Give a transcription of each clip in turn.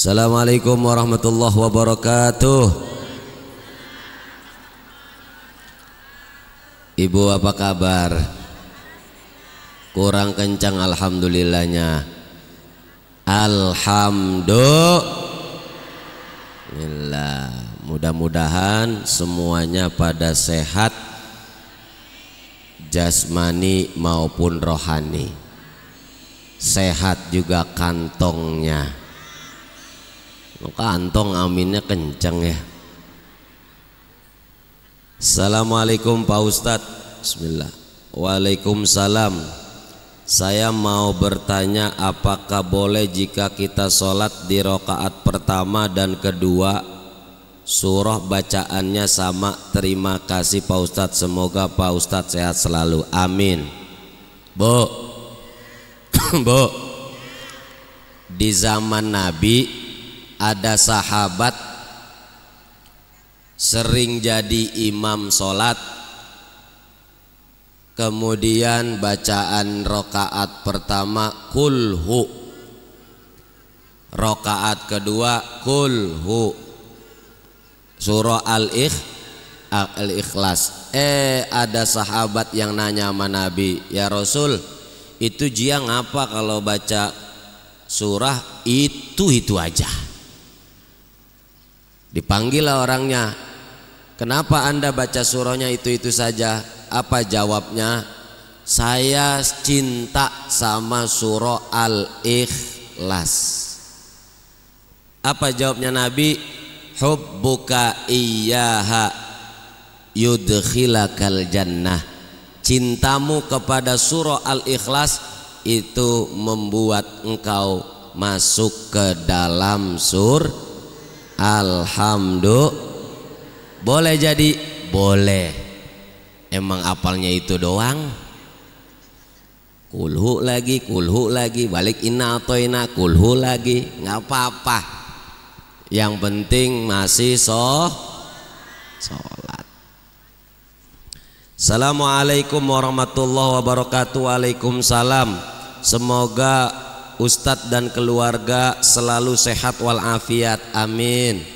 Assalamualaikum warahmatullahi wabarakatuh. Ibu apa kabar? Kurang kencang alhamdulillahnya. Alhamdulillah. Mudah-mudahan semuanya pada sehat jasmani maupun rohani. Sehat juga kantongnya. Kantong aminnya kenceng ya. Assalamualaikum Pak Ustadz. Bismillah. Waalaikumsalam. Saya mau bertanya, apakah boleh jika kita sholat di rakaat pertama dan kedua surah bacaannya sama? Terima kasih Pak Ustadz. Semoga Pak Ustadz sehat selalu. Amin. Bu Bu, di zaman Nabi ada sahabat sering jadi imam sholat, kemudian bacaan rokaat pertama kulhu, rokaat kedua kulhu, surah al-ikhlas. Ada sahabat yang nanya sama Nabi, ya Rasul, itu jiang apa kalau baca surah itu aja? Dipanggillah orangnya, kenapa anda baca surahnya itu saja? Apa jawabnya? Saya cinta sama surah Al-Ikhlas. Apa jawabnya Nabi? Hubbuka iyyaha yudkhilakal jannah. Cintamu kepada surah Al-Ikhlas itu membuat engkau masuk ke dalam surga. Alhamdulillah. Boleh jadi? Boleh. Emang apalnya itu doang? Kulhu lagi, balik inna atoina, kulhu lagi, nggak apa-apa. Yang penting masih sholat. Assalamualaikum warahmatullahi wabarakatuh. Waalaikumsalam. Semoga Ustadz dan keluarga selalu sehat walafiat. Amin.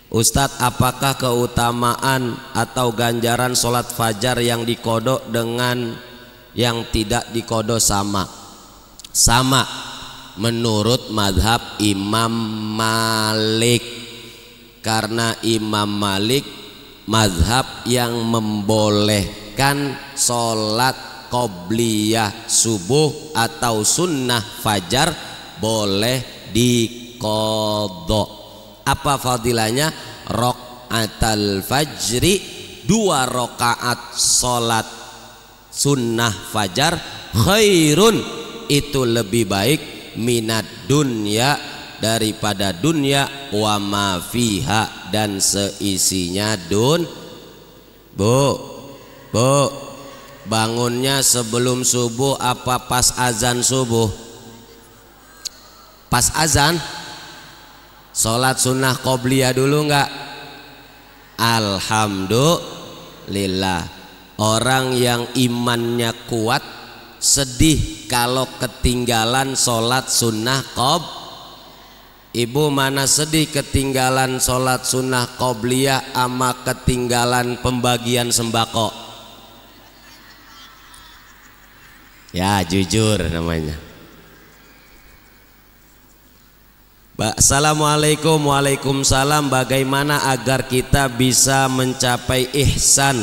Ustadz, apakah keutamaan atau ganjaran sholat fajar yang dikodok dengan yang tidak dikodok sama? Sama menurut madhab Imam Malik. Karena Imam Malik madhab yang membolehkan sholat qobliyah subuh atau sunnah fajar boleh diqodho. Apa fadilahnya? Rokaatal fajri, 2 rakaat sholat sunnah fajar, khairun, itu lebih baik, minad dunya, daripada dunia, wa ma fiha, dan seisinya. Bu, bangunnya sebelum subuh apa pas azan subuh? Pas azan. Sholat sunnah qobliyah dulu enggak? Alhamdulillah. Orang yang imannya kuat sedih kalau ketinggalan sholat sunnah Ibu mana sedih ketinggalan sholat sunnah qobliyah ama ketinggalan pembagian sembako? Ya jujur namanya. Assalamualaikum. Waalaikumsalam. Bagaimana agar kita bisa mencapai ihsan?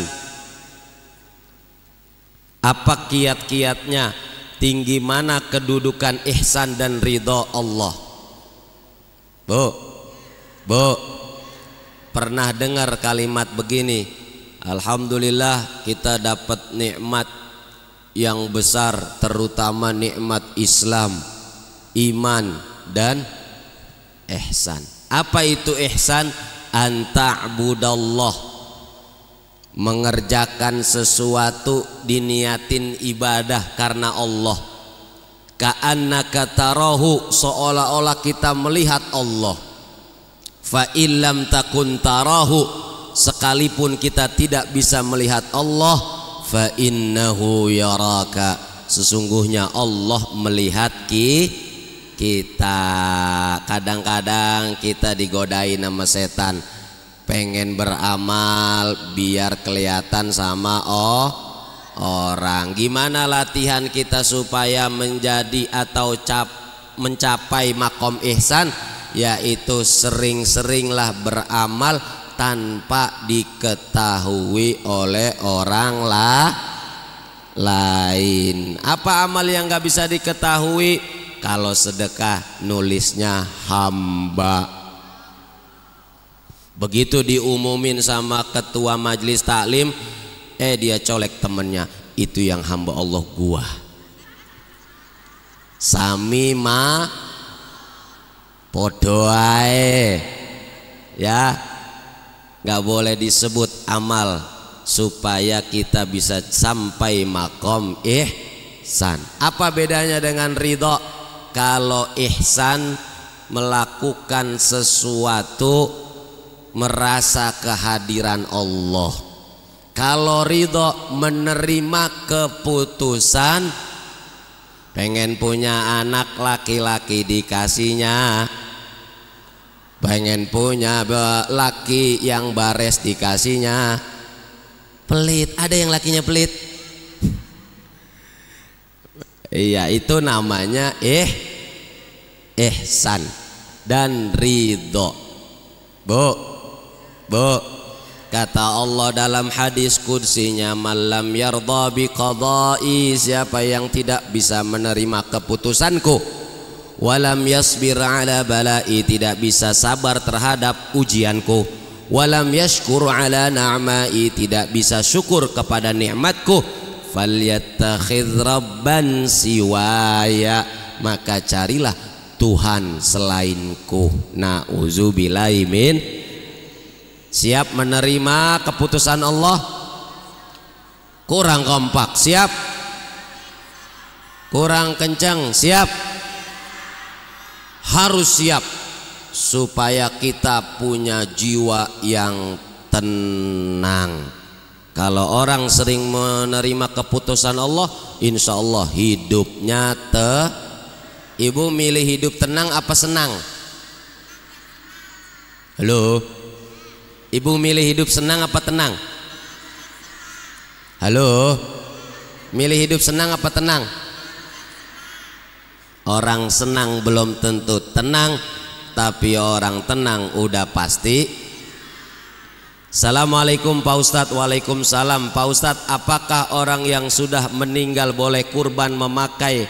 Apa kiat-kiatnya? Tinggi mana kedudukan ihsan dan ridho Allah? Bu, pernah dengar kalimat begini? Alhamdulillah kita dapat nikmat yang besar, terutama nikmat Islam, iman, dan ihsan. Apa itu ihsan? Anta'budallah, mengerjakan sesuatu diniatin ibadah karena Allah. Ka'annaka tarahu, seolah-olah kita melihat Allah. Fa illam takun tarahu, sekalipun kita tidak bisa melihat Allah, fa innahu yaraka, sesungguhnya Allah melihat kita. Kadang-kadang kita digodain sama setan, pengen beramal biar kelihatan sama orang. Gimana latihan kita supaya menjadi atau mencapai makom ihsan? Yaitu sering-seringlah beramal tanpa diketahui oleh orang lain. Apa amal yang gak bisa diketahui? Kalau sedekah nulisnya hamba. Begitu diumumin sama ketua majelis taklim, dia colek temennya, itu yang hamba Allah gua. Sami ma podo ae. Ya, gak boleh disebut amal supaya kita bisa sampai makom ihsan. Apa bedanya dengan ridho? Kalau ihsan melakukan sesuatu merasa kehadiran Allah. Kalau ridho menerima keputusan, pengen punya anak laki-laki dikasihnya, pengen punya laki yang bares dikasihnya. Pelit, ada yang lakinya pelit. Iya, itu namanya ihsan dan ridho. Bu, kata Allah dalam hadis qudsinya, malam yardha biqadai, siapa yang tidak bisa menerima keputusanku, walam yasbir ala balai, tidak bisa sabar terhadap ujianku, walam yashkur ala na'mai, tidak bisa syukur kepada nikmatku, falyattakhidh rabban siwaya, maka carilah Tuhan selainku. Na'udzubillahi min. Siap menerima keputusan Allah? Kurang kompak. Siap? Kurang kencang. Siap? Harus siap supaya kita punya jiwa yang tenang. Kalau orang sering menerima keputusan Allah, insya Allah hidupnya Ibu milih hidup tenang apa senang? Halo? Ibu milih hidup senang apa tenang? Halo? Milih hidup senang apa tenang? Orang senang belum tentu tenang, tapi orang tenang udah pasti. Assalamualaikum Pak Ustadz. Waalaikumsalam. Pak Ustadz, apakah orang yang sudah meninggal boleh kurban memakai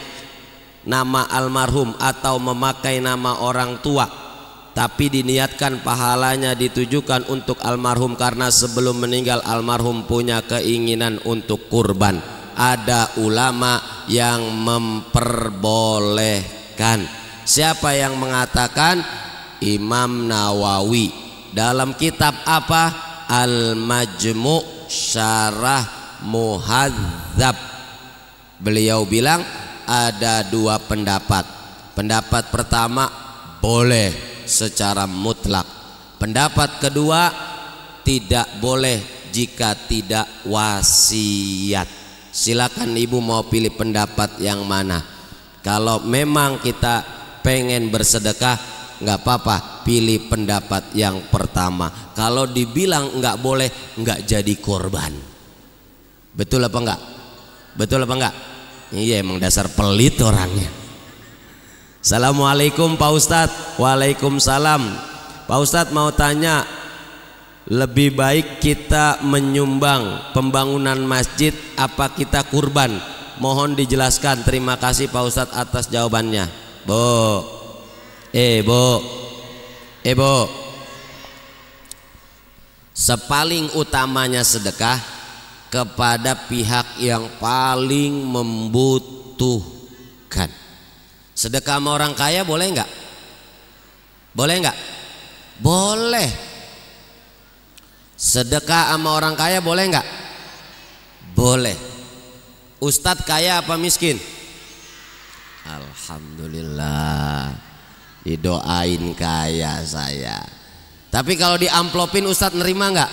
nama almarhum atau memakai nama orang tua, tapi diniatkan pahalanya ditujukan untuk almarhum karena sebelum meninggal almarhum punya keinginan untuk kurban? Ada ulama yang memperbolehkan. Siapa yang mengatakan? Imam Nawawi dalam kitab apa? Al-Majmu' Syarah Muhadzab. Beliau bilang ada dua pendapat. Pendapat pertama boleh secara mutlak. Pendapat kedua tidak boleh jika tidak wasiat. Silakan ibu mau pilih pendapat yang mana. Kalau memang kita pengen bersedekah, nggak apa-apa, pilih pendapat yang pertama. Kalau dibilang nggak boleh, nggak jadi korban. Betul apa enggak? Betul apa enggak? Iya, emang dasar pelit orangnya. Assalamualaikum Pak Ustadz. Waalaikumsalam. Pak Ustadz mau tanya, lebih baik kita menyumbang pembangunan masjid apa kita kurban? Mohon dijelaskan. Terima kasih Pak Ustadz atas jawabannya. Bu, sepaling utamanya sedekah kepada pihak yang paling membutuhkan. Sedekah sama orang kaya boleh enggak? Boleh enggak? Boleh. Sedekah sama orang kaya boleh enggak? Boleh. Ustadz kaya apa miskin? Alhamdulillah, didoain kaya saya. Tapi kalau diamplopin Ustadz nerima enggak?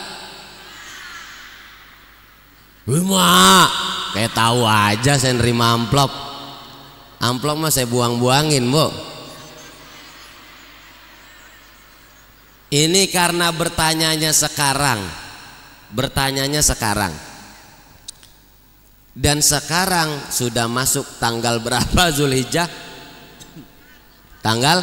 Wah, kayak tahu aja saya nerima amplop. Amplop mah saya buang-buangin, Bu. Ini karena bertanyanya sekarang. Dan sekarang sudah masuk tanggal berapa Zulhijjah? Tanggal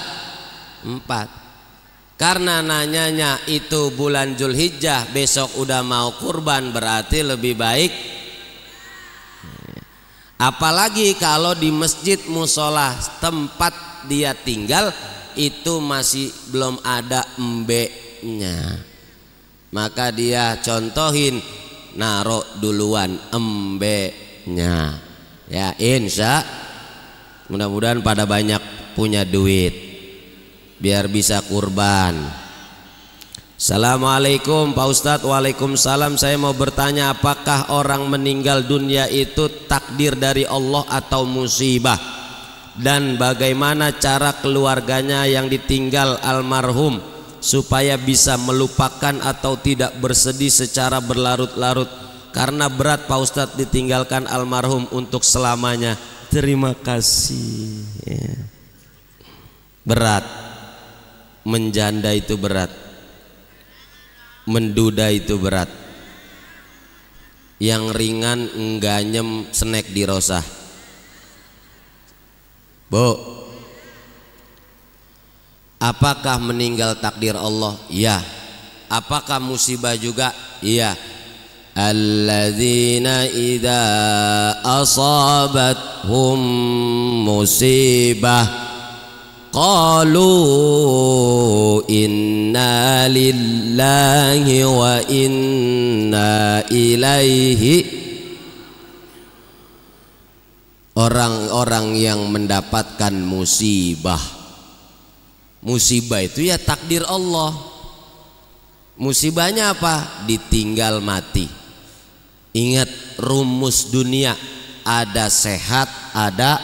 4. Karena nanyanya itu bulan Zulhijjah, besok udah mau kurban, berarti lebih baik. Apalagi kalau di masjid musola tempat dia tinggal itu masih belum ada embeknya, maka dia contohin naruh duluan embeknya ya. Insya mudah-mudahan pada banyak punya duit biar bisa kurban. Assalamualaikum Pak Ustadz. Waalaikumsalam. Saya mau bertanya, apakah orang meninggal dunia itu takdir dari Allah atau musibah? Dan bagaimana cara keluarganya yang ditinggal almarhum supaya bisa melupakan atau tidak bersedih secara berlarut-larut? Karena berat Pak Ustadz ditinggalkan almarhum untuk selamanya. Terima kasih ya. Berat, menjanda itu berat, menduda itu berat. Yang ringan engganyem snack di Rosah. Bu, apakah meninggal takdir Allah? Ya. Apakah musibah juga? Iya. Alladzina idza asabathum musibah qalu inna lillahi wa inna ilaihi. Orang-orang yang mendapatkan musibah, musibah itu ya takdir Allah. Musibahnya apa? Ditinggal mati. Ingat rumus dunia, ada sehat, ada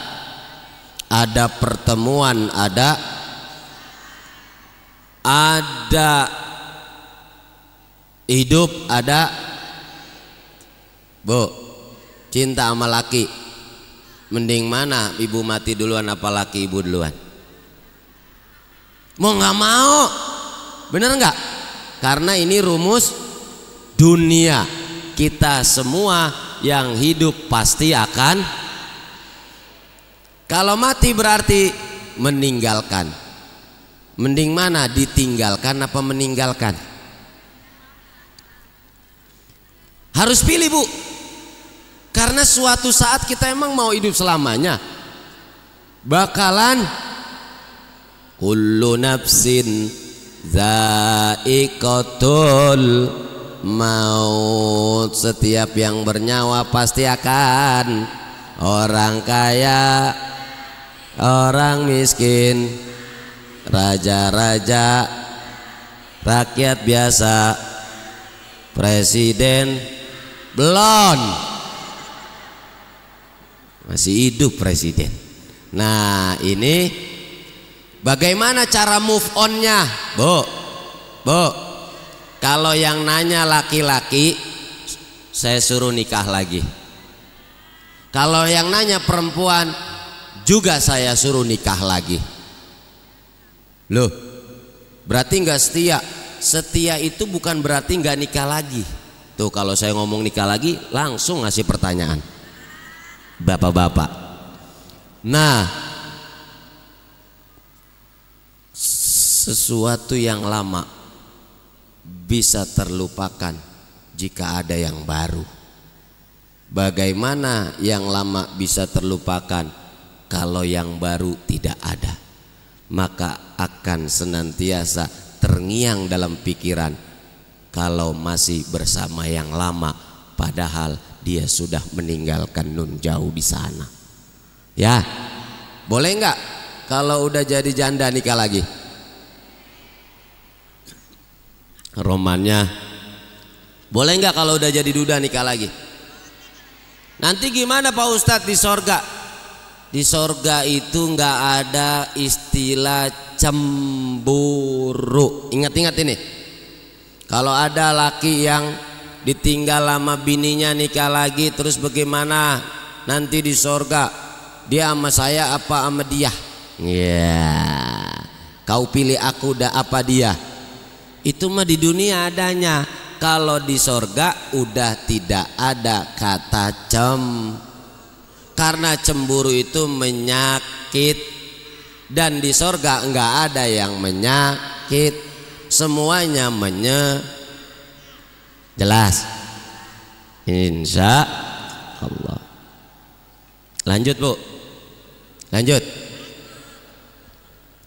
pertemuan, ada hidup, ada. Bu, cinta sama laki, mending mana? Ibu mati duluan apa laki ibu duluan? Mau nggak mau, bener nggak? Karena ini rumus dunia. Kita semua yang hidup pasti akan, kalau mati berarti meninggalkan. Mending mana? Ditinggalkan apa meninggalkan? Harus pilih bu. Karena suatu saat kita emang mau hidup selamanya. Bakalan kullu nafsin za'iqatul maut. Setiap yang bernyawa pasti akan, orang kaya, orang miskin, raja-raja, rakyat biasa, presiden belum, masih hidup presiden. Nah ini bagaimana cara move onnya bu? Kalau yang nanya laki-laki, saya suruh nikah lagi. Kalau yang nanya perempuan, juga saya suruh nikah lagi. Loh, berarti nggak setia? Setia itu bukan berarti nggak nikah lagi. Tuh kalau saya ngomong nikah lagi, langsung ngasih pertanyaan bapak-bapak. Nah, sesuatu yang lama bisa terlupakan jika ada yang baru. Bagaimana yang lama bisa terlupakan kalau yang baru tidak ada? Maka akan senantiasa terngiang dalam pikiran kalau masih bersama yang lama, padahal dia sudah meninggalkan nun jauh di sana. Ya, boleh nggak kalau udah jadi janda nikah lagi? Romannya boleh nggak kalau udah jadi duda nikah lagi? Nanti gimana Pak Ustadz di sorga? Di sorga itu nggak ada istilah cemburu. Ingat-ingat ini. Kalau ada laki yang ditinggal lama bininya nikah lagi, terus bagaimana nanti di sorga? Dia sama saya apa sama dia? Ya, kau pilih aku dah apa dia? Itu mah di dunia adanya. Kalau di sorga udah tidak ada kata karena cemburu itu menyakit, dan di sorga enggak ada yang menyakit, semuanya jelas insya Allah. Lanjut Bu, lanjut.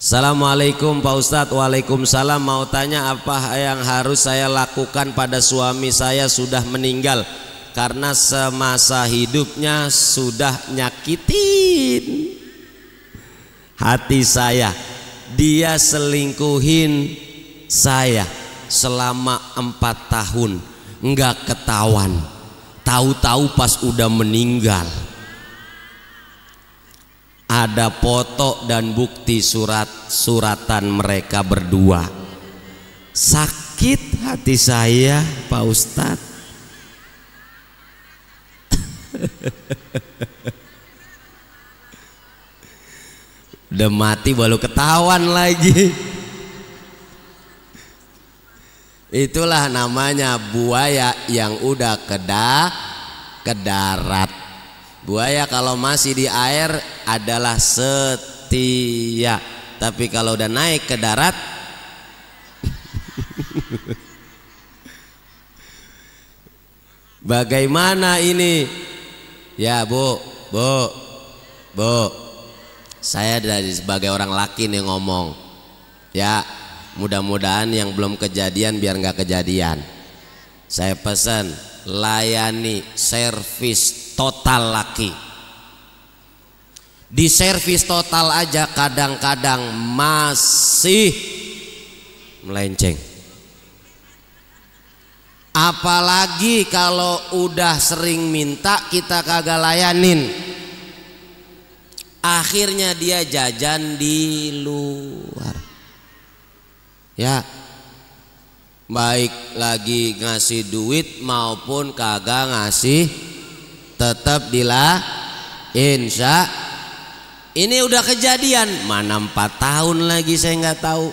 Assalamualaikum Pak Ustadz. Waalaikumsalam. Mau tanya apa yang harus saya lakukan pada suami saya sudah meninggal karena semasa hidupnya sudah nyakitin hati saya. Dia selingkuhin saya selama 4 tahun, enggak ketahuan. Tahu-tahu pas udah meninggal. Ada foto dan bukti suratan mereka berdua. Sakit hati saya Pak Ustadz. Udah mati baru ketahuan lagi. Itulah namanya buaya yang udah ke darat. Buaya kalau masih di air adalah setia, tapi kalau udah naik ke darat bagaimana ini? Ya Bu, saya dari sebagai orang laki nih ngomong, ya mudah-mudahan yang belum kejadian biar nggak kejadian. Saya pesan layani servis total laki. Di servis total aja kadang-kadang masih melenceng, apalagi kalau udah sering minta kita kagak layanin. Akhirnya dia jajan di luar, ya baik lagi ngasih duit maupun kagak ngasih tetap insya. Ini udah kejadian, mana 4 tahun lagi saya nggak tahu.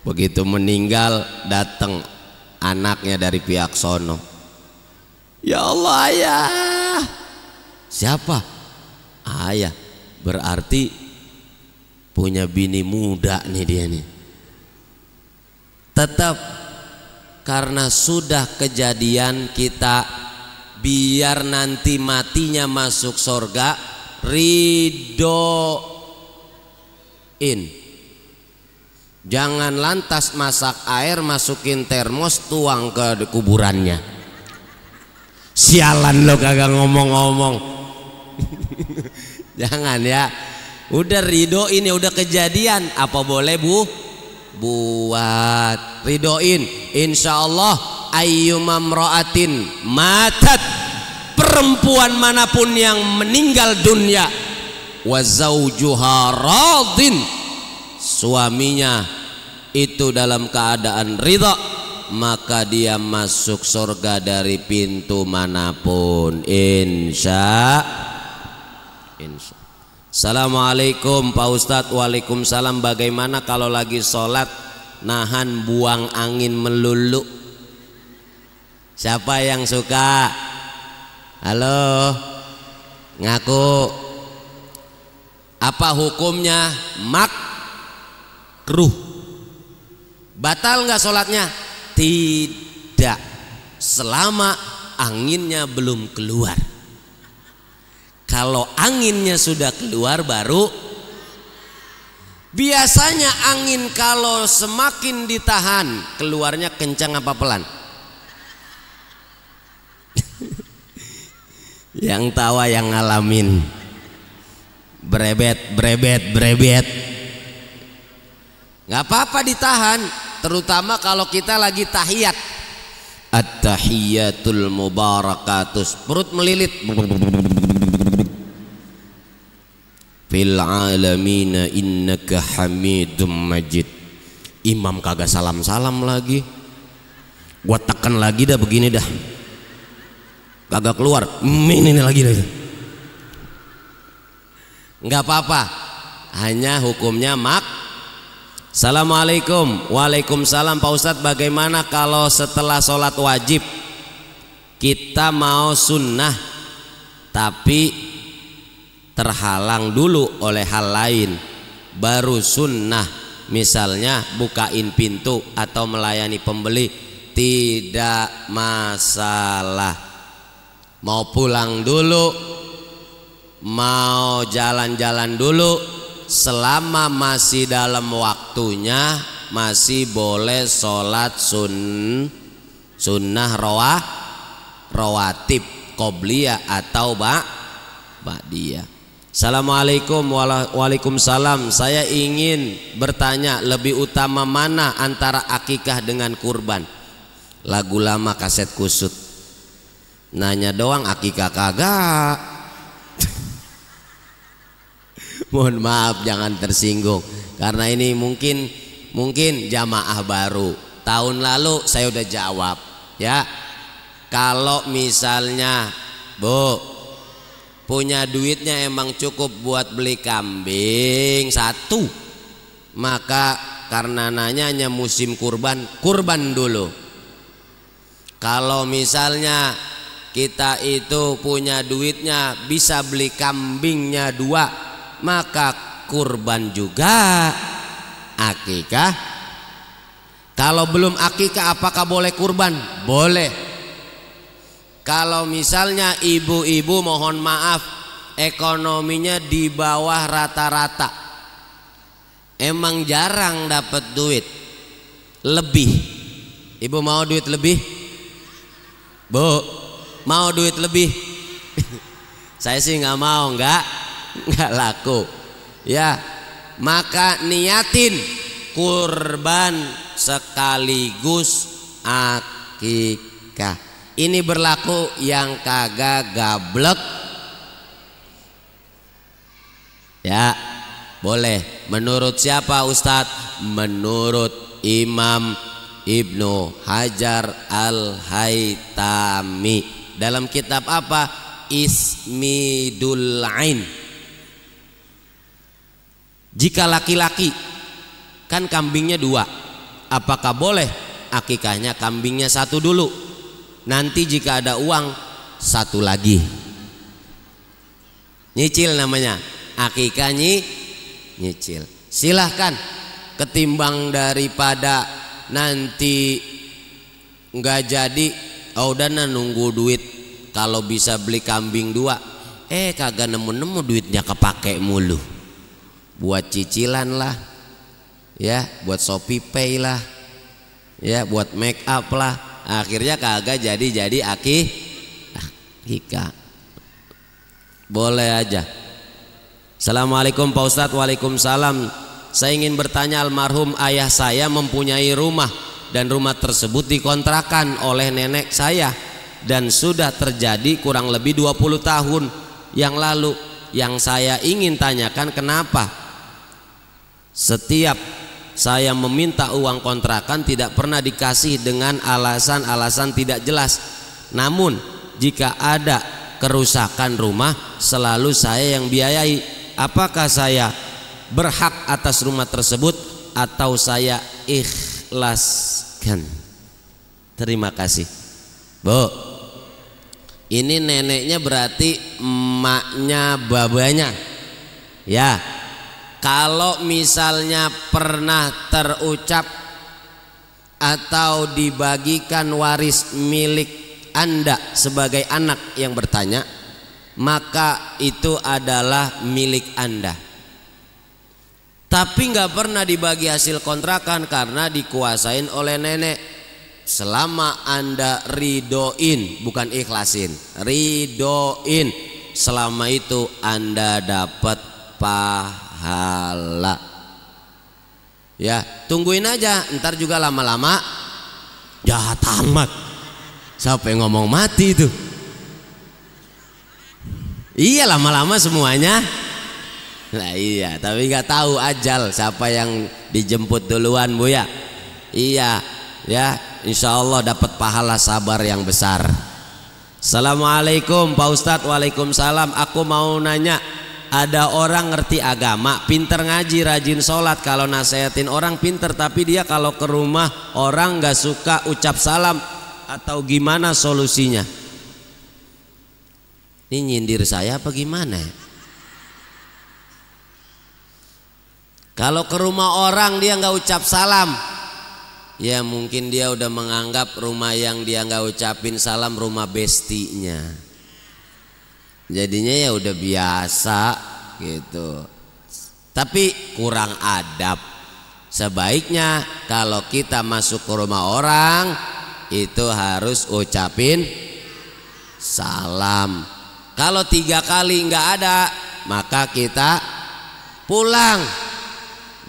Begitu meninggal datang anaknya dari pihak sono. Ya Allah ayah. Siapa? Ayah. Berarti punya bini muda nih dia nih. Tetap karena sudah kejadian kita, biar nanti matinya masuk surga, ridoin. Jangan lantas masak air masukin termos tuang ke kuburannya. Sialan lo kagak ngomong-ngomong. Jangan ya. Udah ridoin ya, udah kejadian, apa boleh buat ridoin. Insya Allah ayyumamro'atin matat, perempuan manapun yang meninggal dunia wa zawjuha radin, suaminya itu dalam keadaan ridha, maka dia masuk surga dari pintu manapun insya. Assalamualaikum Pak Ustadz. Waalaikumsalam. Bagaimana kalau lagi sholat nahan buang angin melulu? Siapa yang suka? Halo, ngaku. Apa hukumnya? Makruh. Batal nggak sholatnya? Tidak, selama anginnya belum keluar. Kalau anginnya sudah keluar baru. Biasanya angin kalau semakin ditahan keluarnya kencang apa pelan? Yang tawa yang ngalamin. Brebet. Gak apa-apa ditahan, terutama kalau kita lagi tahiyat. At-tahiyatul mubarakatus, perut melilit. Fil alamina innaka hamidum majid. Imam kagak salam-salam lagi. Gua tekan lagi dah begini dah. Kagak keluar. Ini lagi dah. Enggak apa-apa. Hanya hukumnya Assalamualaikum. Waalaikumsalam. Pak Ustadz, bagaimana kalau setelah sholat wajib kita mau sunnah tapi terhalang dulu oleh hal lain baru sunnah, misalnya bukain pintu atau melayani pembeli? Tidak masalah. Mau pulang dulu, mau jalan-jalan dulu, selama masih dalam waktunya masih boleh sholat sunnah rawatib qobliyah atau ba'diyah. Assalamualaikum. Waalaikumsalam. Saya ingin bertanya, lebih utama mana antara akikah dengan kurban? Lagu lama kaset kusut. Nanya doang, akikah kagak. Mohon maaf, jangan tersinggung karena ini mungkin jamaah baru. Tahun lalu saya udah jawab ya. Kalau misalnya Bu punya duitnya emang cukup buat beli kambing satu, maka karena nanyanya musim kurban dulu. Kalau misalnya kita itu punya duitnya bisa beli kambingnya dua, maka kurban juga. Akikah, kalau belum akikah apakah boleh kurban? Boleh. Kalau misalnya ibu-ibu mohon maaf ekonominya di bawah rata-rata, emang jarang dapat duit lebih, ibu mau duit lebih? Bu, mau duit lebih? Saya sih nggak mau, nggak laku ya. Maka niatin kurban sekaligus akikah. Ini berlaku yang kagak gablek ya, boleh. Menurut siapa Ustadz? Menurut Imam Ibnu Hajar Al-Haytami dalam kitab apa? Ismidul Ain. Jika laki-laki kan kambingnya dua, apakah boleh akikahnya kambingnya satu dulu, nanti jika ada uang satu lagi? Nyicil namanya, akikah nyicil. Silahkan, ketimbang daripada nanti nggak jadi, udah nunggu duit. Kalau bisa beli kambing dua, kagak nemu-nemu duitnya kepake mulu buat cicilan lah ya, buat Shopee Pay lah ya, buat make up lah, akhirnya kagak jadi akikah. Boleh aja. Assalamualaikum Pak Ustadz. Waalaikumsalam. Saya ingin bertanya, almarhum ayah saya mempunyai rumah dan rumah tersebut dikontrakan oleh nenek saya dan sudah terjadi kurang lebih 20 tahun yang lalu. Yang saya ingin tanyakan, kenapa setiap saya meminta uang kontrakan tidak pernah dikasih dengan alasan-alasan tidak jelas, namun jika ada kerusakan rumah selalu saya yang biayai. Apakah saya berhak atas rumah tersebut atau saya ikhlaskan? Terima kasih. Bu, ini neneknya berarti emaknya babanya ya. Kalau misalnya pernah terucap atau dibagikan waris milik Anda sebagai anak yang bertanya, maka itu adalah milik Anda. Tapi nggak pernah dibagi hasil kontrakan karena dikuasain oleh nenek. Selama Anda ridoin, bukan ikhlasin, ridoin, selama itu Anda dapat pahala. Ya, tungguin aja, ntar juga lama-lama jahat amat. Siapa yang ngomong mati itu? Iya, lama-lama semuanya. Nah iya, tapi nggak tahu ajal siapa yang dijemput duluan, Bu ya. Iya, ya, insya Allah dapat pahala sabar yang besar. Assalamualaikum Pak Ustadz. Waalaikumsalam. Aku mau nanya, Ada orang ngerti agama, pinter ngaji, rajin sholat, kalau nasehatin orang pinter, tapi dia kalau ke rumah orang nggak suka ucap salam atau gimana solusinya? Ini nyindir saya apa gimana? Kalau ke rumah orang dia nggak ucap salam, ya mungkin dia udah menganggap rumah yang dia nggak ucapin salam rumah bestinya. Jadinya ya udah biasa gitu. Tapi kurang adab. Sebaiknya kalau kita masuk ke rumah orang itu harus ucapin salam. Kalau 3 kali nggak ada, maka kita pulang.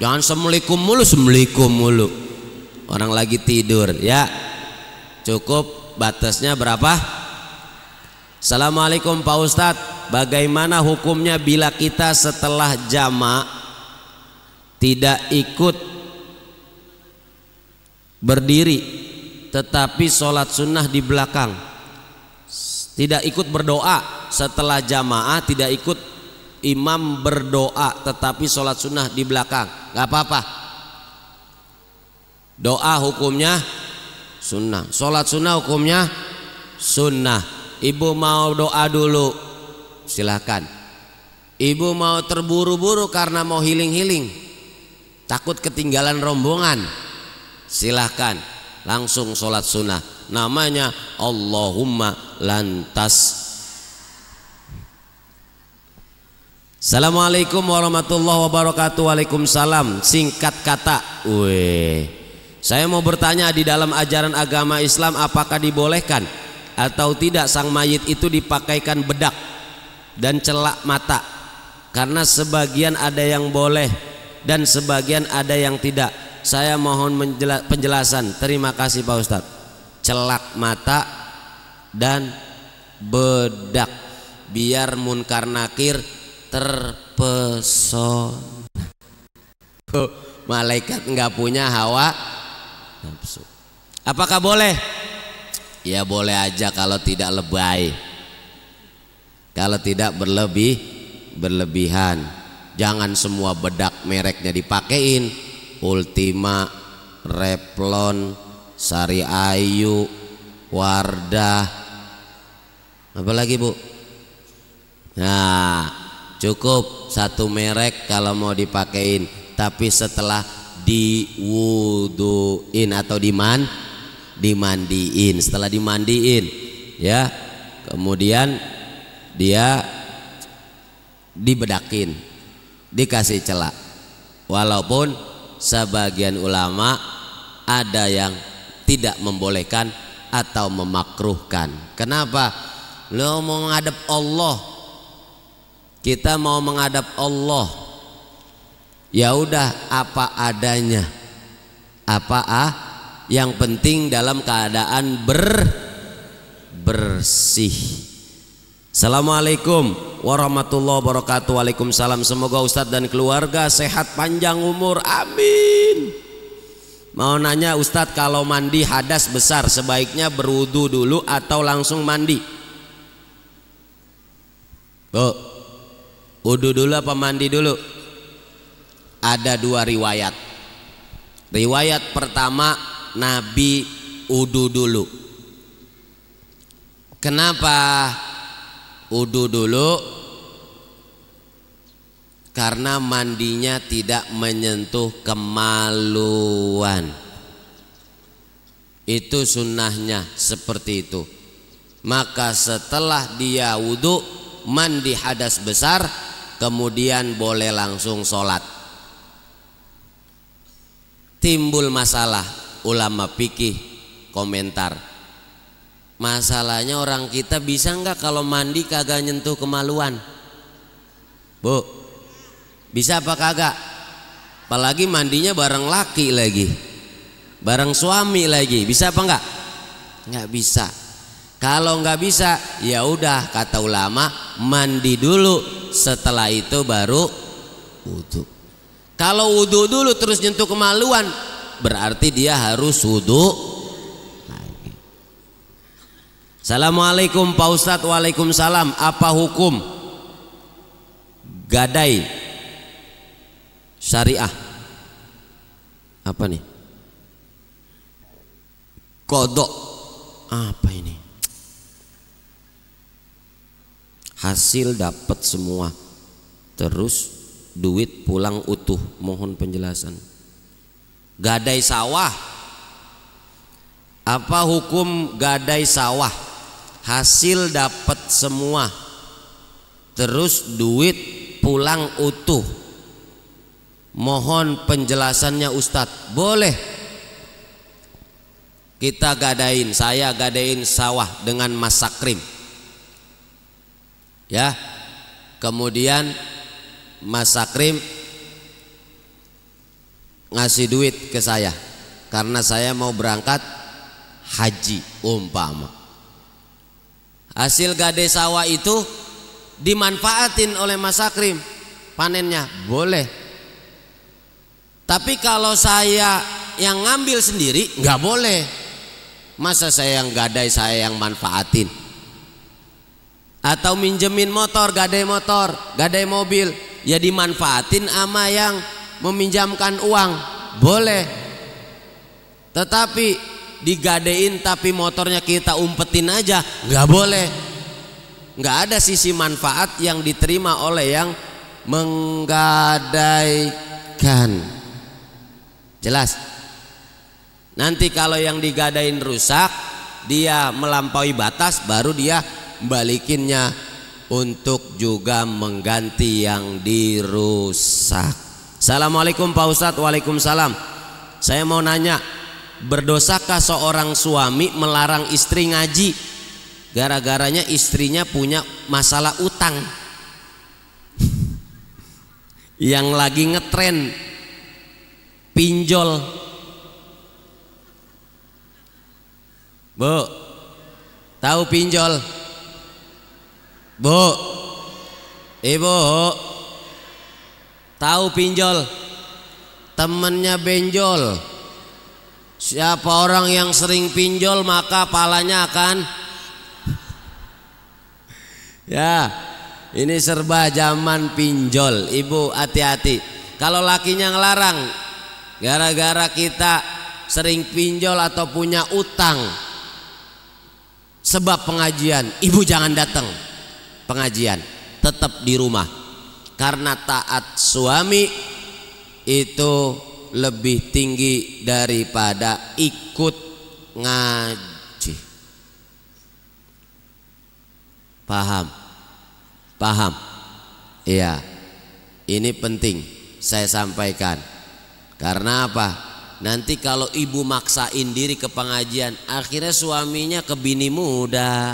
Jangan assalamualaikum mulu. Orang lagi tidur ya. Cukup batasnya berapa? Assalamualaikum Pak Ustadz, bagaimana hukumnya bila kita setelah jama' tidak ikut berdiri tetapi sholat sunnah di belakang, tidak ikut berdoa setelah jamaah, tidak ikut imam berdoa tetapi sholat sunnah di belakang, gak apa-apa. Doa hukumnya sunnah, sholat sunnah hukumnya sunnah. Ibu mau doa dulu, silakan. Ibu mau terburu-buru karena mau healing, takut ketinggalan rombongan, silahkan langsung sholat sunnah. Namanya Allahumma lantas. Assalamualaikum warahmatullahi wabarakatuh. Waalaikumsalam. Singkat kata, saya mau bertanya, di dalam ajaran agama Islam apakah dibolehkan atau tidak sang mayit itu dipakaikan bedak dan celak mata? Karena sebagian ada yang boleh dan sebagian ada yang tidak. Saya mohon penjelasan. Terima kasih Pak Ustadz. Celak mata dan bedak biar munkar nakir terpesona. Malaikat nggak punya hawa nafsu. Apakah boleh? Ya boleh aja kalau tidak lebay, kalau tidak berlebihan. Jangan semua bedak mereknya dipakein, Ultima, Revlon, Sari Ayu, Wardah, apa lagi Bu? Nah cukup satu merek kalau mau dipakein, tapi setelah diwuduin atau dimandiin. Setelah dimandiin ya, kemudian dia dibedakin, dikasih celak. Walaupun sebagian ulama ada yang tidak membolehkan atau memakruhkan. Kenapa? Lo mau menghadap Allah, kita mau menghadap Allah, ya udah apa adanya, yang penting dalam keadaan bersih. Assalamualaikum warahmatullahi wabarakatuh. Waalaikumsalam. Semoga Ustadz dan keluarga sehat panjang umur, amin. Mau nanya Ustadz, kalau mandi hadas besar sebaiknya berwudu dulu atau langsung mandi? Wudu dulu apa mandi dulu? Ada 2 riwayat. Riwayat pertama, Nabi wudu dulu. Kenapa wudu dulu? Karena mandinya tidak menyentuh kemaluan. Itu sunnahnya seperti itu. Maka setelah dia wudu, mandi hadas besar, kemudian boleh langsung sholat. Timbul masalah, ulama fikih komentar, masalahnya orang kita bisa nggak kalau mandi kagak nyentuh kemaluan? Bu, bisa apa kagak? Apalagi mandinya bareng laki lagi, bareng suami lagi, bisa apa enggak? Nggak bisa. Kalau nggak bisa, ya udah kata ulama, mandi dulu, setelah itu baru wudu. Kalau wudu dulu terus nyentuh kemaluan, berarti dia harus wudu lagi. Assalamualaikum Pak Ustadz. Waalaikumsalam. Apa hukum gadai syariah. Apa nih? Kodok. Apa ini? Hasil dapat semua, terus duit pulang utuh. Mohon penjelasan. Gadai sawah. Apa hukum gadai sawah? Hasil dapat semua, terus duit pulang utuh. Mohon penjelasannya Ustadz. Boleh kita gadain, saya gadain sawah dengan Mas Sakrim, ya. Kemudian Mas Sakrim ngasih duit ke saya karena saya mau berangkat haji umpama. Hasil gadai sawah itu dimanfaatin oleh Mas Sakrim, panennya boleh. Tapi kalau saya yang ngambil sendiri nggak boleh. Masa saya yang gadai, saya yang manfaatin? Atau minjemin motor, gadai mobil, ya dimanfaatin sama yang meminjamkan uang, boleh. Tetapi digadein tapi motornya kita umpetin aja, nggak boleh. Nggak ada sisi manfaat yang diterima oleh yang menggadaikan. Jelas? Nanti kalau yang digadain rusak, dia melampaui batas, baru dia balikinnya untuk juga mengganti yang dirusak. Assalamualaikum Pak Ustadz. Waalaikumsalam. Saya mau nanya, berdosakah seorang suami melarang istri ngaji gara-garanya istrinya punya masalah utang yang lagi ngetren pinjol? Bu, tahu pinjol? Bu, ibu tahu pinjol? Temennya benjol. Siapa orang yang sering pinjol maka palanya akan ya, ini serba zaman pinjol. Ibu hati-hati. Kalau lakinya ngelarang gara-gara kita sering pinjol atau punya utang sebab pengajian, ibu jangan datang pengajian, tetap di rumah. Karena taat suami itu lebih tinggi daripada ikut ngaji. Paham? Paham? Iya. Ini penting saya sampaikan. Karena apa? Nanti kalau ibu maksain diri ke pengajian, akhirnya suaminya ke bini muda,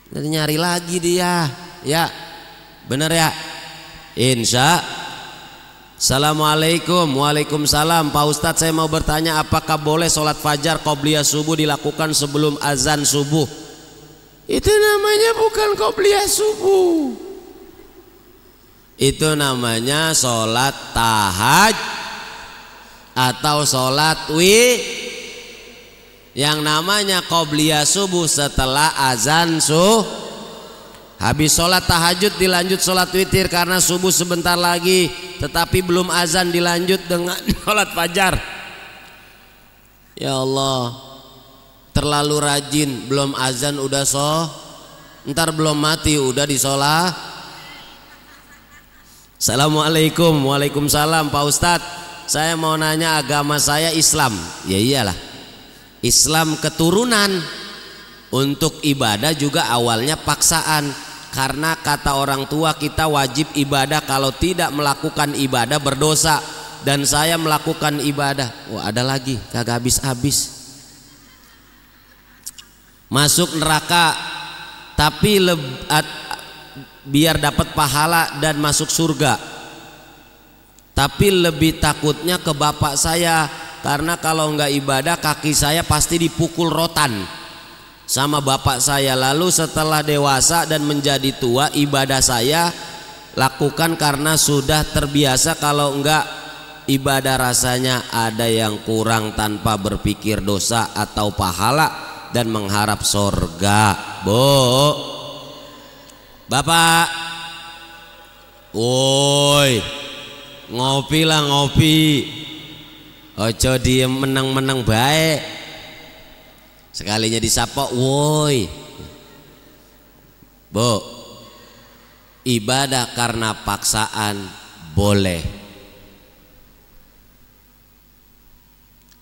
nanti nyari lagi dia. Ya, bener ya? Insya. Assalamualaikum. Waalaikumsalam. Pak Ustadz, saya mau bertanya, apakah boleh sholat fajar qobliyah subuh dilakukan sebelum azan subuh? Itu namanya bukan qobliyah subuh, itu namanya sholat tahajud atau sholat yang namanya qobliyah subuh setelah azan subuh. Habis sholat tahajud dilanjut sholat witir karena subuh sebentar lagi, tetapi belum azan dilanjut dengan sholat fajar. Ya Allah, terlalu rajin, belum azan udah ntar belum mati udah disolat. Assalamualaikum. Waalaikumsalam. Pak Ustadz, saya mau nanya, agama saya Islam. Ya iyalah, Islam keturunan. Untuk ibadah juga awalnya paksaan, karena kata orang tua kita wajib ibadah, kalau tidak melakukan ibadah berdosa. Dan saya melakukan ibadah. Wah, ada lagi kagak habis-habis. Masuk neraka tapi biar dapat pahala dan masuk surga. Tapi lebih takutnya ke bapak saya, karena kalau nggak ibadah kaki saya pasti dipukul rotan sama bapak saya. Lalu setelah dewasa dan menjadi tua, ibadah saya lakukan karena sudah terbiasa. Kalau enggak ibadah rasanya ada yang kurang, tanpa berpikir dosa atau pahala dan mengharap surga. Bu, bapak, Woi, ngopi lah ngopi. Ojo diem menang-menang baik. Sekalinya disapa, woi. Bu, ibadah karena paksaan boleh.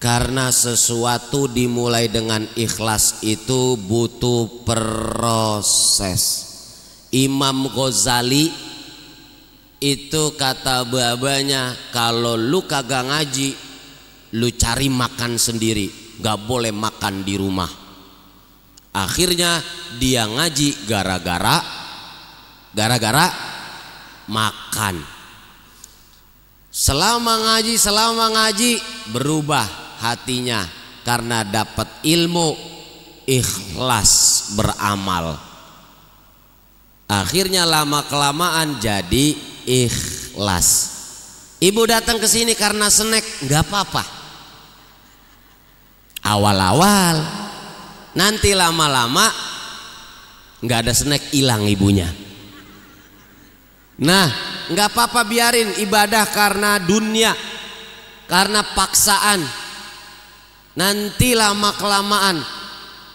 Karena sesuatu dimulai dengan ikhlas itu butuh proses. Imam Ghazali itu kata babanya, kalau lu kagak ngaji, lu cari makan sendiri, gak boleh makan di rumah. Akhirnya dia ngaji gara-gara makan. Selama ngaji berubah hatinya karena dapat ilmu, ikhlas beramal. Akhirnya lama kelamaan jadi ikhlas. Ibu datang ke sini karena snack, nggak apa-apa. Awal-awal, nanti lama-lama nggak ada snack, hilang ibunya. Nah, nggak apa-apa, biarin ibadah karena dunia, karena paksaan. Nanti lama kelamaan.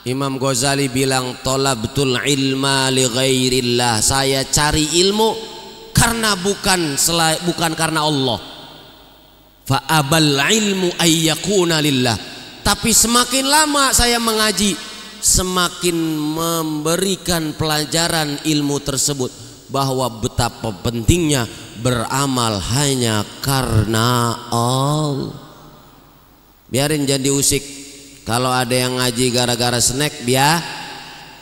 Imam Ghazali bilang, tolabtul ilma li ghairillah, saya cari ilmu karena bukan karena Allah. Fa abal ilmu ayyakuna lillah. Tapi semakin lama saya mengaji, semakin memberikan pelajaran ilmu tersebut bahwa betapa pentingnya beramal hanya karena Allah. Biarin jadi usik. Kalau ada yang ngaji gara-gara snack,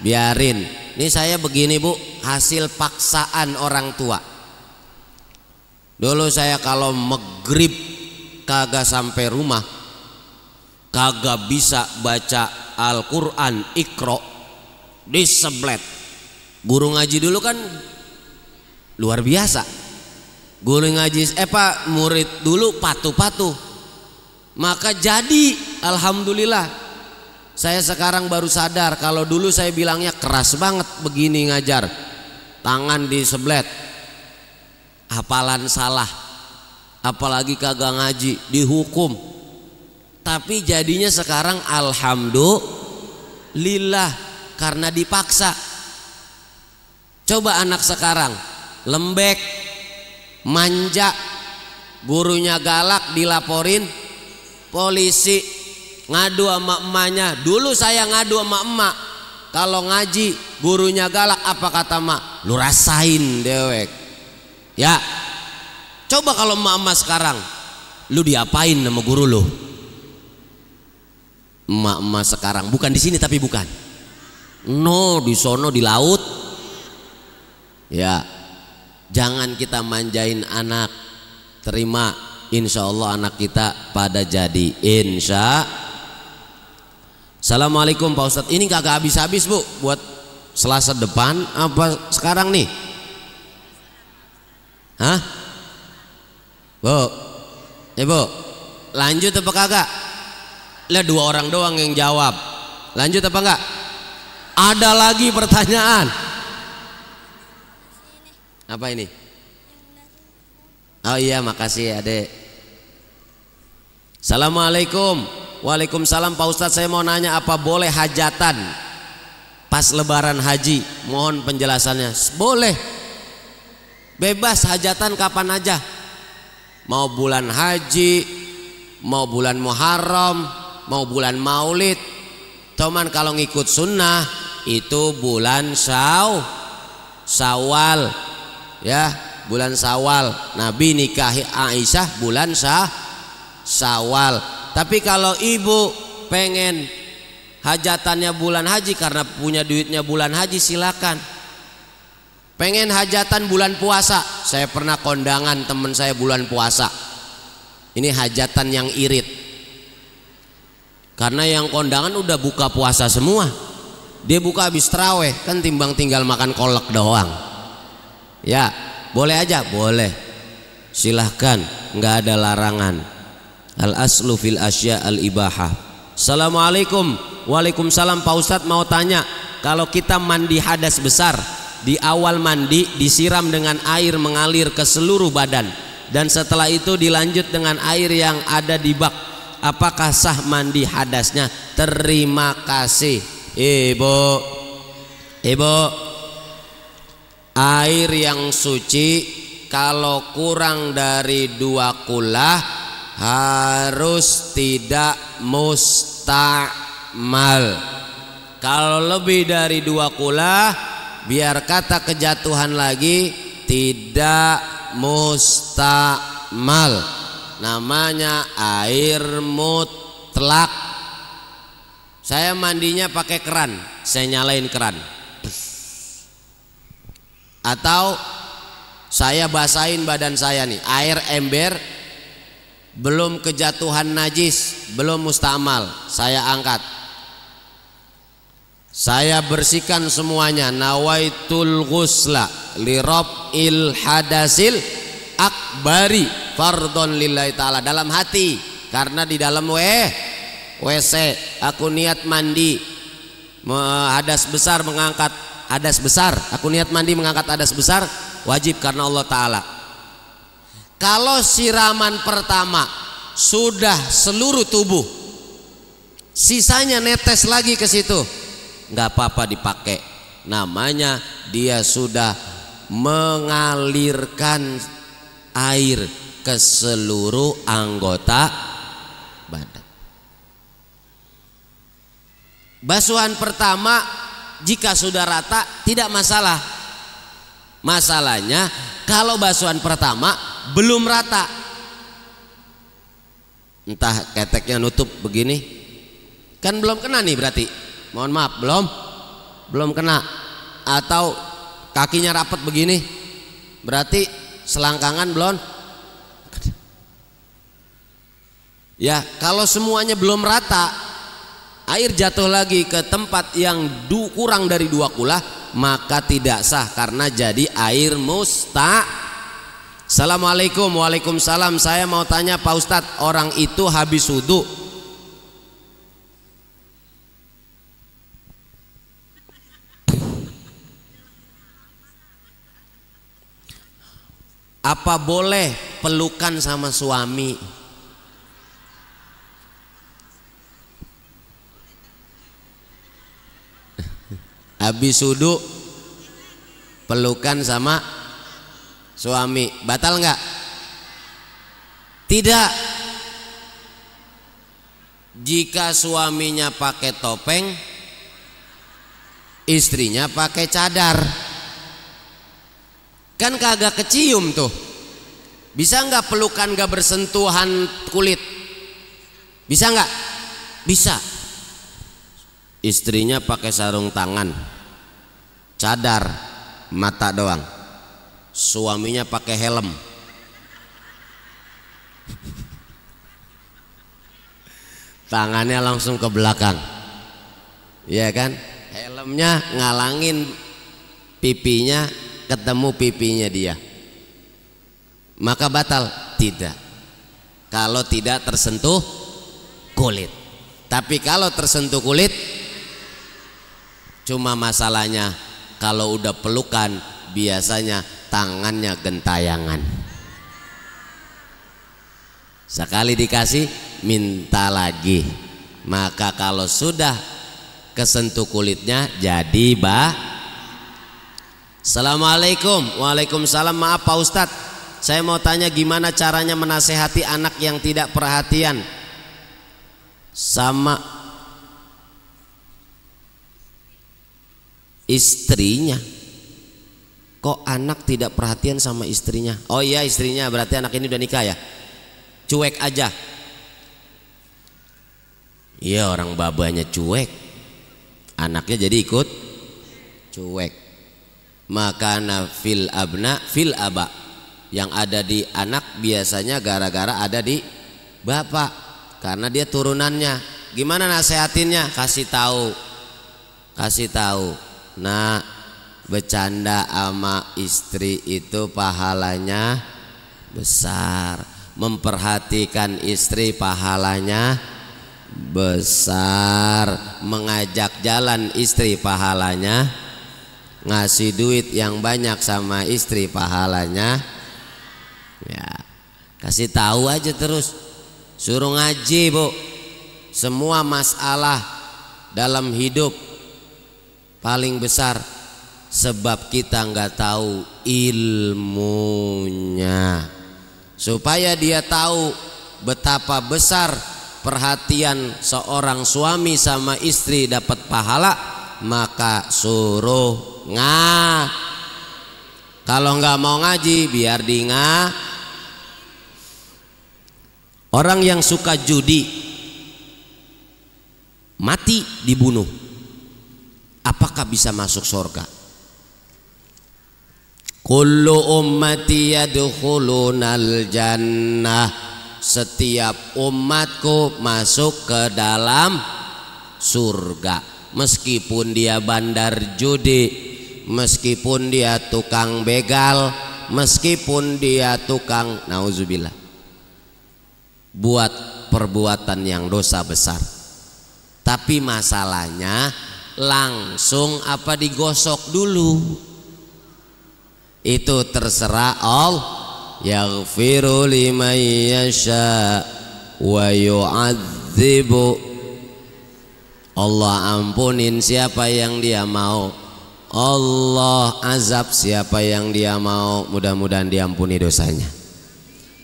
biarin. Ini saya begini bu, hasil paksaan orang tua. Dulu saya kalau maghrib kagak sampai rumah, kagak bisa baca Al-Quran, Iqra, diseblet. Guru ngaji dulu kan luar biasa. Guru ngaji murid dulu patuh-patuh. Maka jadi alhamdulillah, saya sekarang baru sadar kalau dulu saya bilangnya keras banget begini ngajar, tangan diseblet, hafalan salah, apalagi kagak ngaji dihukum. Tapi jadinya sekarang alhamdulillah karena dipaksa. Coba anak sekarang lembek, manja, gurunya galak dilaporin polisi, ngadu sama emaknya. Dulu saya ngadu sama emak, kalau ngaji gurunya galak, apa kata emak? Lu rasain dewek. Ya, coba kalau emak-emak sekarang, lu diapain sama guru lu? Emak-emak sekarang, bukan di sini tapi bukan. No, di sono di laut. Ya, jangan kita manjain anak. Terima. Insya Allah anak kita pada jadi. Assalamualaikum Pak Ustadz. Ini kagak habis-habis bu, buat Selasa depan apa sekarang nih? Hah? Bu, ibu lanjut apa kagak? Lah dua orang doang yang jawab. Lanjut apa enggak? Ada lagi pertanyaan. Apa ini? Oh iya, makasih adek. Assalamualaikum. Waalaikumsalam Pak Ustadz, saya mau nanya, apa boleh hajatan pas lebaran haji? Mohon penjelasannya. Boleh, bebas hajatan kapan aja, mau bulan haji, mau bulan Muharram, mau bulan Maulid. Cuman kalau ngikut sunnah itu bulan Syawal, ya, bulan Syawal. Nabi nikahi Aisyah bulan Syawal. Tapi kalau ibu pengen hajatannya bulan haji karena punya duitnya bulan haji, silakan. Pengen hajatan bulan puasa, saya pernah kondangan temen saya bulan puasa. Ini hajatan yang irit, karena yang kondangan udah buka puasa semua. Dia buka habis taraweh, kan timbang tinggal makan kolak doang. Ya, boleh aja, boleh, silahkan, nggak ada larangan. Al aslu fil asya al ibahah. Assalamualaikum. Waalaikumsalam Pak Ustadz, mau tanya, kalau kita mandi hadas besar Di awal mandi disiram dengan air mengalir ke seluruh badan, dan setelah itu dilanjut dengan air yang ada di bak. Apakah sah mandi hadasnya? Terima kasih Ibu. Air yang suci kalau kurang dari 2 kulah harus tidak mustakmal. Kalau lebih dari 2 kulah, biar kata kejatuhan lagi, tidak mustakmal, namanya air mutlak. Saya mandinya pakai keran, saya nyalain keran, atau saya basahin badan saya nih, air ember, belum kejatuhan najis, belum mustakmal, saya angkat, saya bersihkan semuanya. Nawaitul ghusla li rab'il hadasil akbari fardhon lillahi ta'ala, dalam hati, karena di dalam WC aku niat mandi hadas besar, mengangkat hadas besar, aku niat mandi mengangkat hadas besar, wajib karena Allah Ta'ala. Kalau siraman pertama sudah seluruh tubuh, sisanya netes lagi ke situ, nggak apa-apa dipakai, namanya dia sudah mengalirkan air ke seluruh anggota badan. Basuhan pertama jika sudah rata tidak masalah. Masalahnya kalau basuhan pertama belum rata, entah keteknya nutup begini, kan belum kena nih berarti, mohon maaf, belum kena, atau kakinya rapat begini, berarti selangkangan belum. Ya, kalau semuanya belum rata, air jatuh lagi ke tempat yang kurang dari 2 kulah, maka tidak sah karena jadi air Assalamualaikum. Waalaikumsalam. Saya mau tanya Pak Ustadz, orang itu habis wudu apa boleh pelukan sama suami? Habis wudu pelukan sama suami, batal nggak? Tidak. Jika suaminya pakai topeng, istrinya pakai cadar, kan kagak kecium tuh. Bisa nggak pelukan nggak bersentuhan kulit? Bisa nggak? Bisa. Istrinya pakai sarung tangan, cadar, mata doang. Suaminya pakai helm, tangannya langsung ke belakang, ya kan? Helmnya ngalangin pipinya, ketemu pipinya dia, maka batal? Tidak, kalau tidak tersentuh kulit. Tapi kalau tersentuh kulit, cuma masalahnya kalau udah pelukan biasanya tangannya gentayangan, sekali dikasih minta lagi. Maka kalau sudah kesentuh kulitnya jadi Assalamualaikum. Waalaikumsalam. Maaf Pak Ustadz, saya mau tanya gimana caranya menasehati anak yang tidak perhatian sama istrinya. Kok anak tidak perhatian sama istrinya? Oh iya, istrinya, berarti anak ini udah nikah ya? Cuek aja. Iya, orang babanya cuek, anaknya jadi ikut cuek. Maka fil abna fil aba, yang ada di anak biasanya gara-gara ada di bapak, karena dia turunannya. Gimana nasehatinnya? Kasih tahu. Nah, bercanda sama istri itu pahalanya besar, memperhatikan istri pahalanya besar, mengajak jalan istri pahalanya ngasih duit yang banyak sama istri pahalanya ya. Kasih tahu aja terus, suruh ngaji Bu. Semua masalah dalam hidup paling besar sebab kita nggak tahu ilmunya. Supaya dia tahu betapa besar perhatian seorang suami sama istri dapat pahala, maka suruh kalau nggak mau ngaji biar di Orang yang suka judi mati dibunuh, apakah bisa masuk surga? Kullu ummati yadkhulunal jannah, setiap umatku masuk ke dalam surga, meskipun dia bandar judi, meskipun dia tukang begal, meskipun dia tukang nauzubillah buat perbuatan yang dosa besar. Tapi masalahnya langsung apa digosok dulu, itu terserah Allah. Yaghfiru liman yasha wa yu'adzibu, Allah ampunin siapa yang dia mau, Allah azab siapa yang dia mau. Mudah-mudahan diampuni dosanya.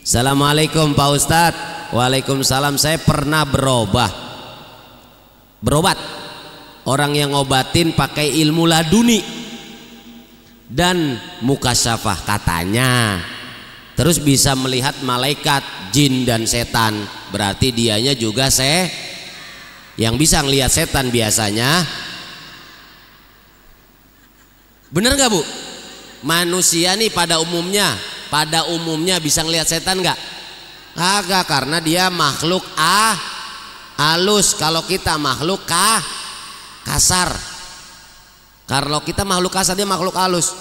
Assalamualaikum Pak Ustadz. Waalaikumsalam. Saya pernah berobat orang yang ngobatin pakai ilmu laduni dan mukasyafah katanya, terus bisa melihat malaikat, jin dan setan. Berarti dianya juga yang bisa ngelihat setan biasanya. Bener gak Bu? Manusia nih pada umumnya bisa ngelihat setan gak? Kagak, karena dia makhluk halus. Kalau kita makhluk kasar. Kalau kita makhluk kasar, dia makhluk halus.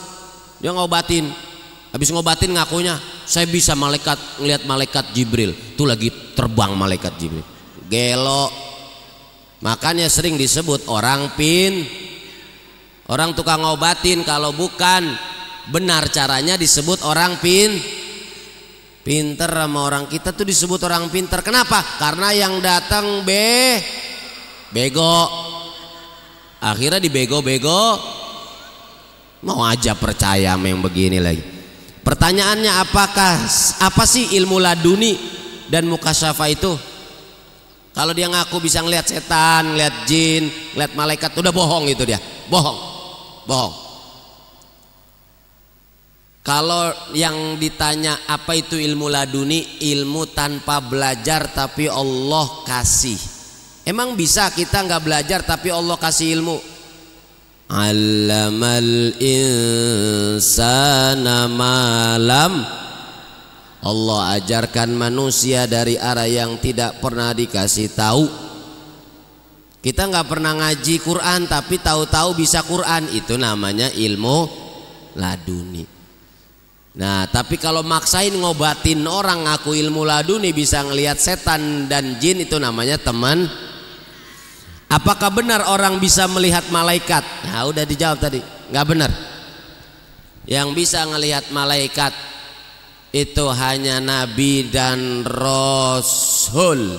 Dia ngobatin, habis ngobatin ngakunya saya bisa ngelihat malaikat Jibril. Itu lagi terbang malaikat Jibril. Gelo. Makanya sering disebut orang tukang ngobatin. Kalau bukan benar caranya disebut orang pinter. Sama orang kita tuh disebut orang pinter. Kenapa? Karena yang datang bego. Akhirnya dibego-bego. Mau aja percaya sama yang begini lagi. Pertanyaannya apa sih ilmu laduni dan mukasyafah itu? Kalau dia ngaku bisa ngelihat setan, ngelihat jin, ngelihat malaikat, udah bohong itu dia. Bohong. Kalau yang ditanya apa itu ilmu laduni, ilmu tanpa belajar tapi Allah kasih. Emang bisa kita nggak belajar tapi Allah kasih ilmu? Allamal insana malam, Allah ajarkan manusia dari arah yang tidak pernah dikasih tahu. Kita nggak pernah ngaji Quran tapi tahu-tahu bisa Quran, itu namanya ilmu laduni. Nah, tapi kalau maksain ngobatin orang ngaku ilmu laduni bisa ngelihat setan dan jin, itu namanya teman. Apakah benar orang bisa melihat malaikat? Nah, udah dijawab tadi, nggak benar. Yang bisa ngelihat malaikat itu hanya Nabi dan Rasul.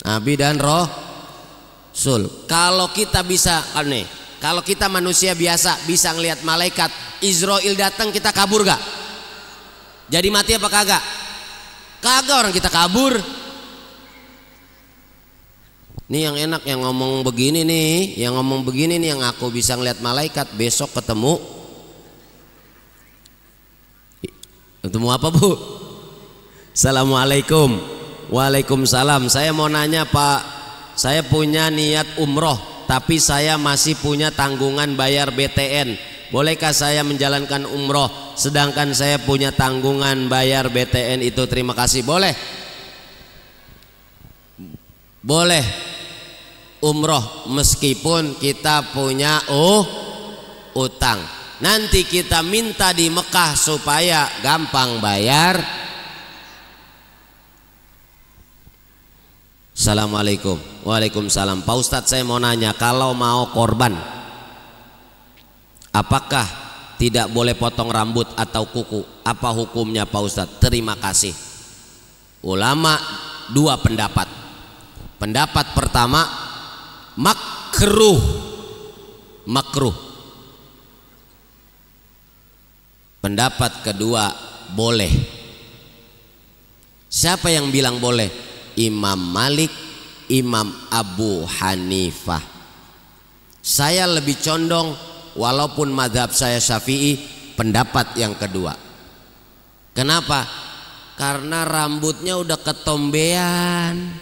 Nabi dan Rasul. Kalau kita bisa, kalau kita manusia biasa bisa ngelihat malaikat, Israel datang kita kabur gak? Jadi mati apa kagak? Kagak, orang kita kabur. Nih yang enak yang ngomong begini nih, yang aku bisa ngelihat malaikat, besok ketemu apa Bu? Assalamualaikum. Waalaikumsalam. Saya mau nanya Pak, saya punya niat umroh tapi saya masih punya tanggungan bayar BTN. Bolehkah saya menjalankan umroh sedangkan saya punya tanggungan bayar BTN itu? Terima kasih. Boleh umroh meskipun kita punya utang. Nanti kita minta di Mekah supaya gampang bayar. Assalamualaikum. Waalaikumsalam. Pak Ustadz, saya mau nanya, kalau mau korban apakah tidak boleh potong rambut atau kuku? Apa hukumnya Pak Ustadz? Terima kasih. Ulama dua pendapat. Pendapat pertama, makruh. Makruh. Pendapat kedua, boleh. Siapa yang bilang boleh? Imam Malik, Imam Abu Hanifah. Saya lebih condong, walaupun mazhab saya Syafi'i, pendapat yang kedua. Kenapa? Karena rambutnya udah ketombean,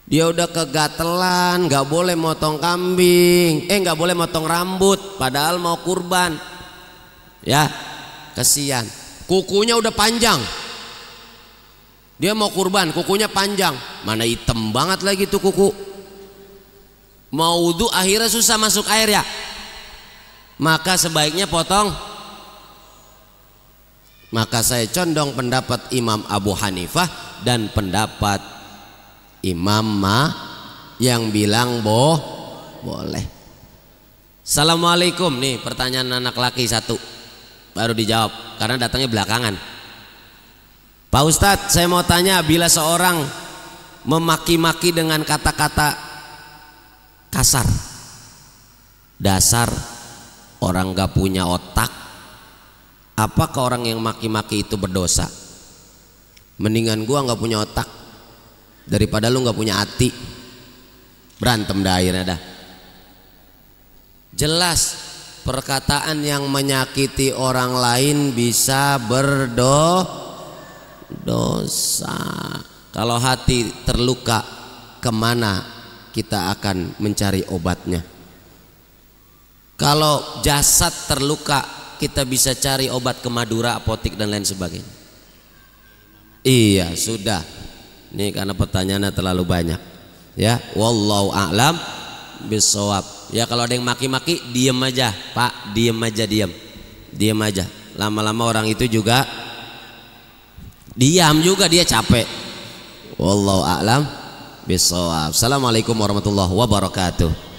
dia udah kegatelan, nggak boleh motong kambing, nggak boleh motong rambut, padahal mau kurban. Ya, kesian. Kukunya udah panjang, dia mau kurban, kukunya panjang, mana hitam banget lagi tuh kuku. Mau wudu akhirnya susah masuk air ya, maka sebaiknya potong. Maka saya condong pendapat Imam Abu Hanifah dan pendapat Imam yang bilang boleh. Assalamualaikum. Nih pertanyaan anak laki satu, baru dijawab karena datangnya belakangan. Pak Ustadz, saya mau tanya, bila seorang memaki-maki dengan kata-kata kasar, dasar orang gak punya otak, apakah orang yang maki-maki itu berdosa? Mendingan gua gak punya otak daripada lu gak punya hati. Berantem dah akhirnya dah. Jelas perkataan yang menyakiti orang lain bisa berdosa. Kalau hati terluka, kemana kita akan mencari obatnya? Kalau jasad terluka, kita bisa cari obat ke Madura, apotik dan lain sebagainya. Iya, sudah. Ini karena pertanyaannya terlalu banyak. Ya, wallahu a'lam bishawab. Ya, kalau ada yang maki-maki, diem aja, Pak, diem aja, diem aja. Lama-lama orang itu juga diam juga, dia capek. Wallahu a'lam bishawab. Assalamualaikum warahmatullahi wabarakatuh.